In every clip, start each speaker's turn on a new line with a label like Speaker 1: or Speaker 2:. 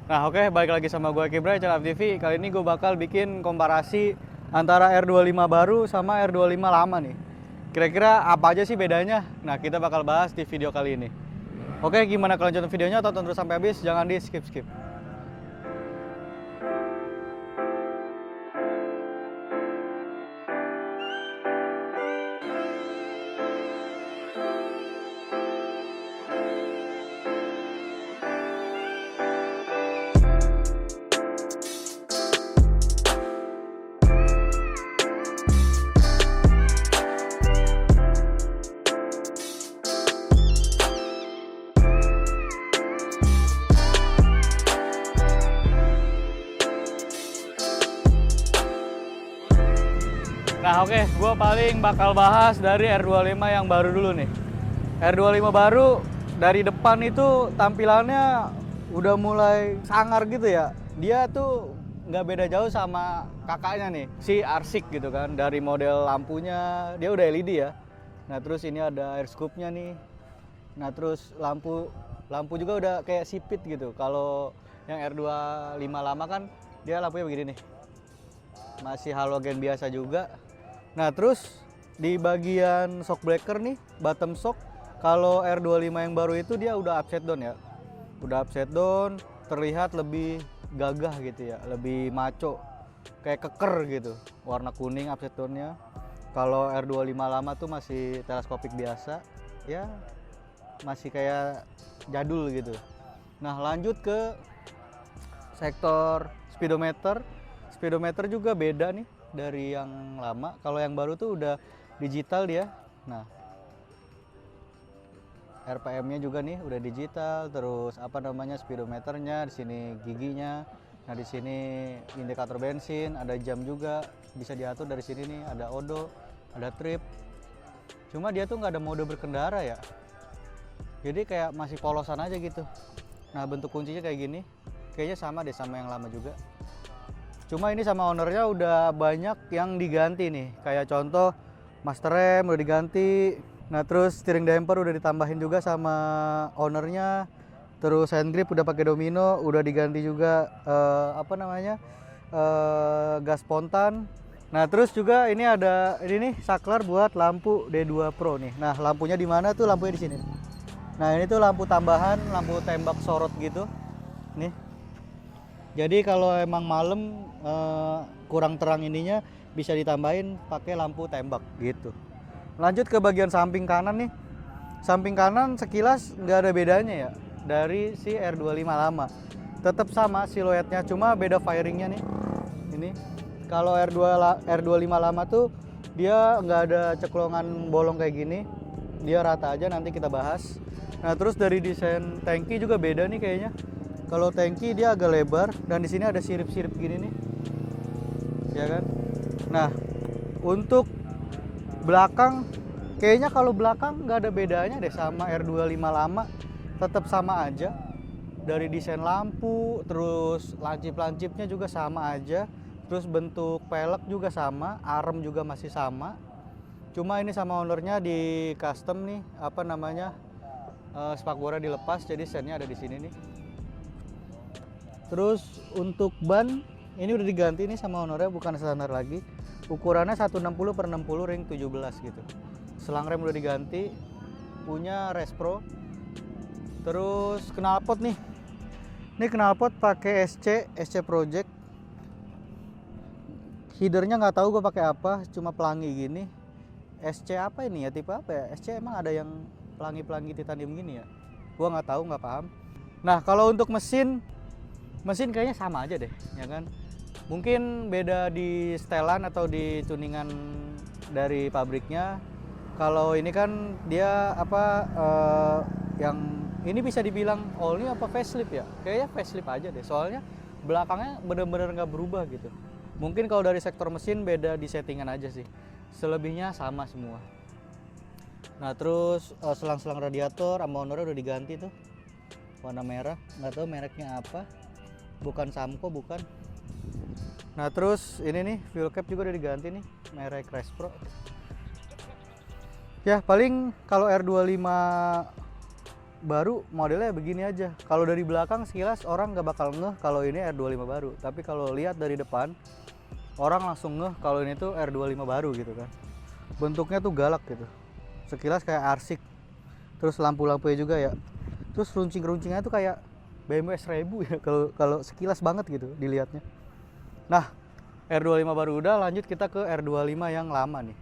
Speaker 1: Nah oke, balik lagi sama gue Kibra, channel FTV. Kali ini gue bakal bikin komparasi antara R25 baru sama R25 lama nih. Kira-kira apa aja sih bedanya? Nah kita bakal bahas di video kali ini. Oke, gimana kelanjutan videonya? Tonton terus sampai habis, jangan di skip-skip. Nah oke, gue paling bakal bahas dari R25 yang baru dulu nih. R25 baru dari depan itu tampilannya udah mulai sangar gitu ya. Dia tuh nggak beda jauh sama kakaknya nih, si Arsik gitu kan. Dari model lampunya, dia udah LED ya. Nah terus ini ada air scoop-nya nih. Nah terus lampu juga udah kayak sipit gitu. Kalau yang R25 lama kan dia lampunya begini nih. Masih halogen biasa juga. Nah terus di bagian shock breaker nih, bottom shock, kalau R25 yang baru itu dia udah upside down ya. Udah upside down, terlihat lebih gagah gitu ya, lebih maco, kayak keker gitu. Warna kuning upside downnya. Kalau R25 lama tuh masih teleskopik biasa, ya masih kayak jadul gitu. Nah lanjut ke sektor speedometer. Speedometer juga beda nih dari yang lama. Kalau yang baru tuh udah digital dia. Nah, RPM-nya juga nih udah digital. Terus apa namanya speedometernya, di sini giginya. Nah, di sini indikator bensin, ada jam juga bisa diatur dari sini nih. Ada odo, ada trip. Cuma dia tuh nggak ada mode berkendara ya. Jadi kayak masih polosan aja gitu. Nah, bentuk kuncinya kayak gini. Kayaknya sama deh sama yang lama juga. Cuma ini sama ownernya udah banyak yang diganti nih. Kayak contoh master rem udah diganti. Nah terus steering damper udah ditambahin juga sama ownernya. Terus hand grip udah pakai domino, udah diganti juga gas spontan. Nah terus juga ini ada ini nih saklar buat lampu D2 Pro nih. Nah lampunya di mana tuh? Lampunya di sini. Nah ini tuh lampu tambahan, lampu tembak sorot gitu. Nih. Jadi kalau emang malam kurang terang ininya bisa ditambahin pakai lampu tembak gitu. Lanjut ke bagian samping kanan nih. Samping kanan sekilas nggak ada bedanya ya dari si R25 lama. Tetap sama siluetnya, cuma beda firingnya nih. Ini kalau R25 lama tuh dia nggak ada ceklongan bolong kayak gini. Dia rata aja, nanti kita bahas. Nah terus dari desain tangki juga beda nih kayaknya. Kalau tangki dia agak lebar dan di sini ada sirip-sirip gini nih, ya kan? Nah, untuk belakang, kayaknya kalau belakang nggak ada bedanya deh sama R25 lama, tetap sama aja. Dari desain lampu, terus lancip-lancipnya juga sama aja, terus bentuk pelek juga sama, arm juga masih sama. Cuma ini sama ownernya di custom nih, spakbornya dilepas, jadi sennya ada di sini nih. Terus untuk ban ini udah diganti nih sama ownernya, bukan standar lagi. Ukurannya 160/60 ring 17 gitu. Selang rem udah diganti, punya Respro. Terus knalpot nih. Ini knalpot pakai SC Project. Headernya nggak tahu gue pakai apa, cuma pelangi gini. SC apa ini ya, tipe apa ya? SC emang ada yang pelangi-pelangi titanium gini ya? Gue nggak tahu, nggak paham. Nah kalau untuk mesin kayaknya sama aja deh, ya kan? Mungkin beda di setelan atau di tuningan dari pabriknya. Kalau ini kan dia yang ini bisa dibilang all new apa facelift ya? Kayaknya facelift aja deh, soalnya belakangnya bener-bener nggak berubah gitu. Mungkin kalau dari sektor mesin beda di settingan aja sih. Selebihnya sama semua. Nah terus selang-selang radiator sama ownernya udah diganti tuh, warna merah, nggak tahu mereknya apa. Bukan Samco, bukan. Nah terus ini nih fuel cap juga udah diganti nih, merek Respro. Ya paling kalau R25 baru modelnya begini aja. Kalau dari belakang sekilas orang nggak bakal ngeh kalau ini R25 baru, tapi kalau lihat dari depan orang langsung ngeh kalau ini tuh R25 baru gitu kan. Bentuknya tuh galak gitu, sekilas kayak arsik, terus lampu-lampunya juga ya, terus runcing-runcingnya tuh kayak BMW S1000 ya kalau sekilas banget gitu dilihatnya. Nah, R25 baru udah, lanjut kita ke R25 yang lama nih.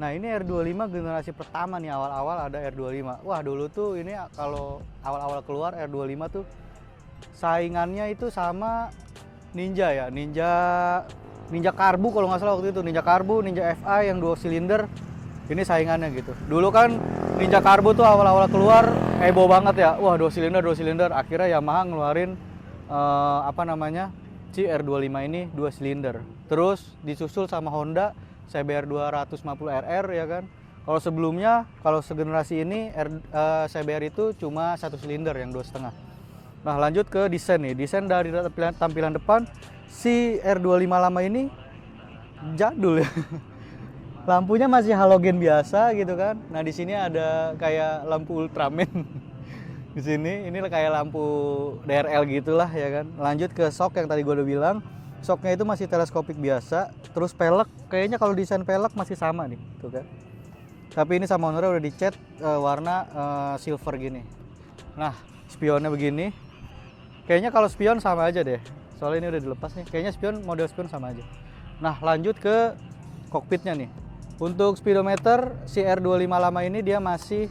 Speaker 1: Nah, ini R25 generasi pertama nih, awal-awal ada R25. Wah, dulu tuh ini kalau awal-awal keluar R25 tuh saingannya itu sama Ninja ya, Ninja Karbu kalau nggak salah waktu itu, Ninja Karbu, Ninja FI yang 2 silinder. Ini saingannya gitu. Dulu kan Ninja Karbu tuh awal-awal keluar heboh banget ya. Wah, 2 silinder. Akhirnya Yamaha ngeluarin si R25 ini 2 silinder. Terus disusul sama Honda CBR 250RR ya kan. Kalau sebelumnya, kalau segenerasi ini CBR itu cuma 1 silinder yang 2,5. Nah, lanjut ke desain nih. Desain dari tampilan depan si R25 lama ini jadul ya. Lampunya masih halogen biasa gitu kan. Nah, di sini ada kayak lampu Ultraman. Di sini ini kayak lampu DRL gitulah ya kan. Lanjut ke shock yang tadi gue udah bilang. Shocknya itu masih teleskopik biasa. Terus pelek, kayaknya kalau desain pelek masih sama nih, tuh kan. Tapi ini sama ownernya udah dicat warna silver gini. Nah, spionnya begini. Kayaknya kalau spion sama aja deh. Soalnya ini udah dilepas nih. Kayaknya model spion sama aja. Nah, lanjut ke kokpitnya nih. Untuk speedometer si R25 lama ini dia masih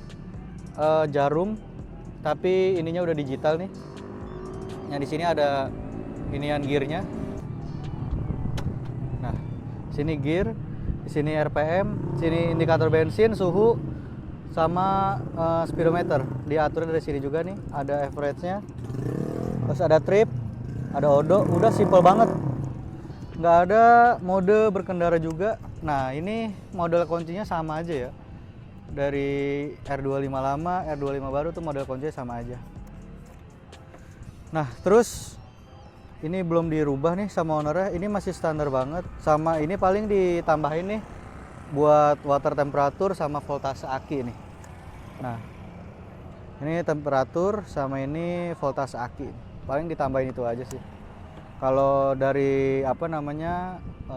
Speaker 1: jarum, tapi ininya udah digital nih. Nah, di sini ada inian gearnya. Nah, sini gear, di sini RPM, sini indikator bensin, suhu, sama speedometer. Diatur dari sini juga nih, ada average-nya. Terus ada trip, ada odo, udah simple banget. Nggak ada mode berkendara juga. Nah, ini model kuncinya sama aja ya. Dari R25 lama, R25 baru tuh model kuncinya sama aja. Nah, terus ini belum dirubah nih sama ownernya, ini masih standar banget. Sama ini paling ditambahin nih buat water temperatur sama voltase aki nih. Nah, ini temperatur sama ini voltase aki. Paling ditambahin itu aja sih. Kalau dari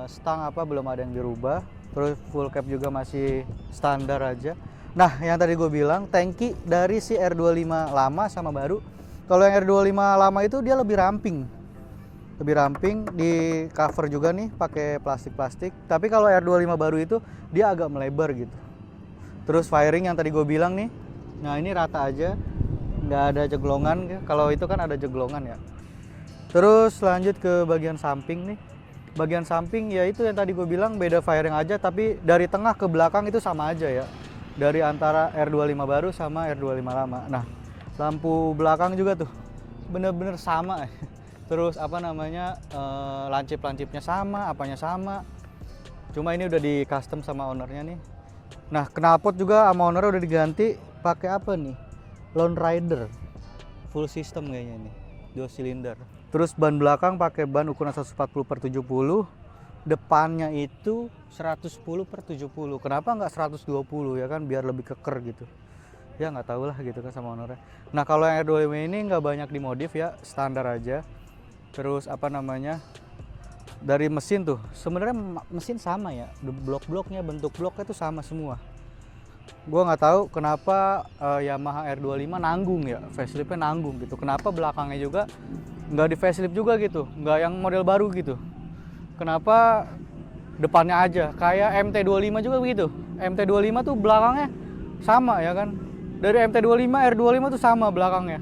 Speaker 1: stang belum ada yang dirubah. Terus full cap juga masih standar aja. Nah, yang tadi gue bilang tangki dari si R25 lama sama baru. Kalau yang R25 lama itu dia lebih ramping, di cover juga nih pakai plastik. Tapi kalau R25 baru itu dia agak melebar gitu. Terus firing yang tadi gue bilang nih, nah ini rata aja, nggak ada jeglongan. Kalau itu kan ada jeglongan ya. Terus lanjut ke bagian samping nih. Bagian samping ya itu yang tadi gue bilang, beda firing aja, tapi dari tengah ke belakang itu sama aja ya. Dari antara R25 baru sama R25 lama. Nah, lampu belakang juga tuh bener-bener sama. Terus lancip-lancipnya sama, apanya sama. Cuma ini udah di custom sama ownernya nih. Nah, knalpot juga sama ownernya udah diganti pakai apa nih? Lone Rider full system kayaknya nih, 2 silinder. Terus ban belakang pakai ban ukuran 140/70. Depannya itu 110/70. Kenapa nggak 120 ya kan, biar lebih keker gitu. Ya nggak tahu lah gitu kan sama ownernya. Nah, kalau yang R25 ini nggak banyak dimodif ya, standar aja. Terus dari mesin tuh sebenarnya mesin sama ya, blok-bloknya, bentuk bloknya tuh sama semua. Gua nggak tahu kenapa Yamaha R25 nanggung ya, faceliftnya nanggung gitu. Kenapa belakangnya juga nggak di facelift juga gitu, nggak yang model baru gitu. Kenapa depannya aja kayak MT25 juga begitu. MT25 tuh belakangnya sama ya kan, dari MT25 R25 tuh sama belakangnya.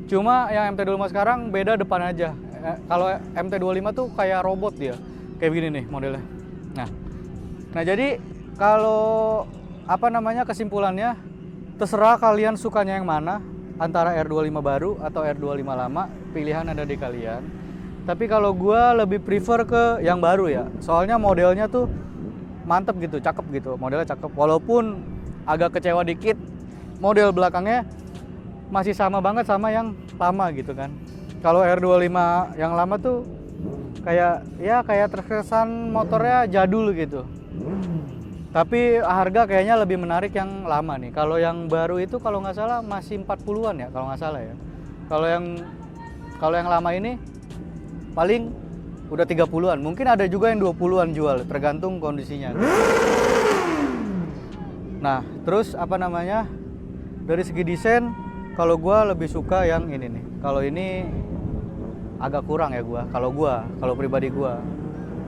Speaker 1: Cuma yang MT25 sekarang beda depan aja. Kalau MT25 tuh kayak robot dia, kayak begini nih modelnya. Nah jadi kalau kesimpulannya, terserah kalian sukanya yang mana, antara R25 baru atau R25 lama, pilihan ada di kalian. Tapi kalau gue lebih prefer ke yang baru ya, soalnya modelnya tuh mantep gitu, cakep gitu, modelnya cakep. Walaupun agak kecewa dikit, model belakangnya masih sama banget sama yang lama gitu kan. Kalau R25 yang lama tuh kayak terkesan motornya jadul gitu. Tapi harga kayaknya lebih menarik yang lama nih. Kalau yang baru itu kalau nggak salah masih 40-an ya, kalau nggak salah ya. Kalau yang lama ini paling udah 30-an. Mungkin ada juga yang 20-an jual, tergantung kondisinya. Nah, terus apa namanya? Dari segi desain, kalau gua lebih suka yang ini nih. Kalau ini agak kurang ya kalau pribadi gua.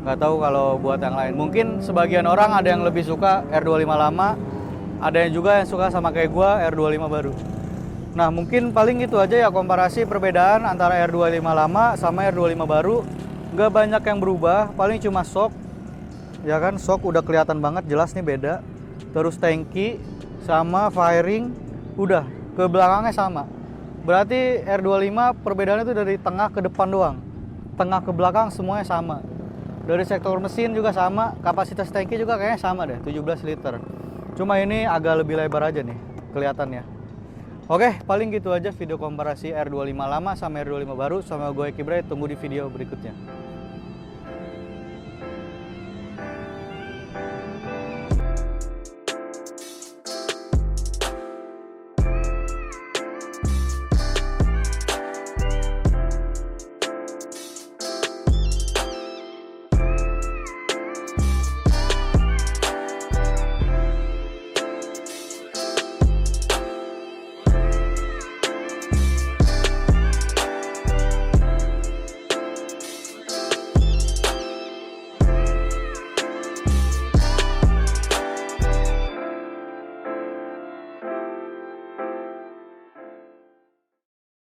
Speaker 1: Nggak tahu kalau buat yang lain. Mungkin sebagian orang ada yang lebih suka R25 lama, ada yang juga yang suka sama kayak gua R25 baru. Nah, mungkin paling itu aja ya komparasi perbedaan antara R25 lama sama R25 baru. Nggak banyak yang berubah, paling cuma shock. Ya kan, shock udah kelihatan banget jelas nih beda. Terus tangki sama firing udah ke belakangnya sama. Berarti R25 perbedaannya itu dari tengah ke depan doang. Tengah ke belakang semuanya sama. Dari sektor mesin juga sama, kapasitas tangki juga kayaknya sama deh, 17 liter. Cuma ini agak lebih lebar aja nih kelihatannya. Oke, paling gitu aja video komparasi R25 lama sama R25 baru. Sama gue Eki Bray, tunggu di video berikutnya.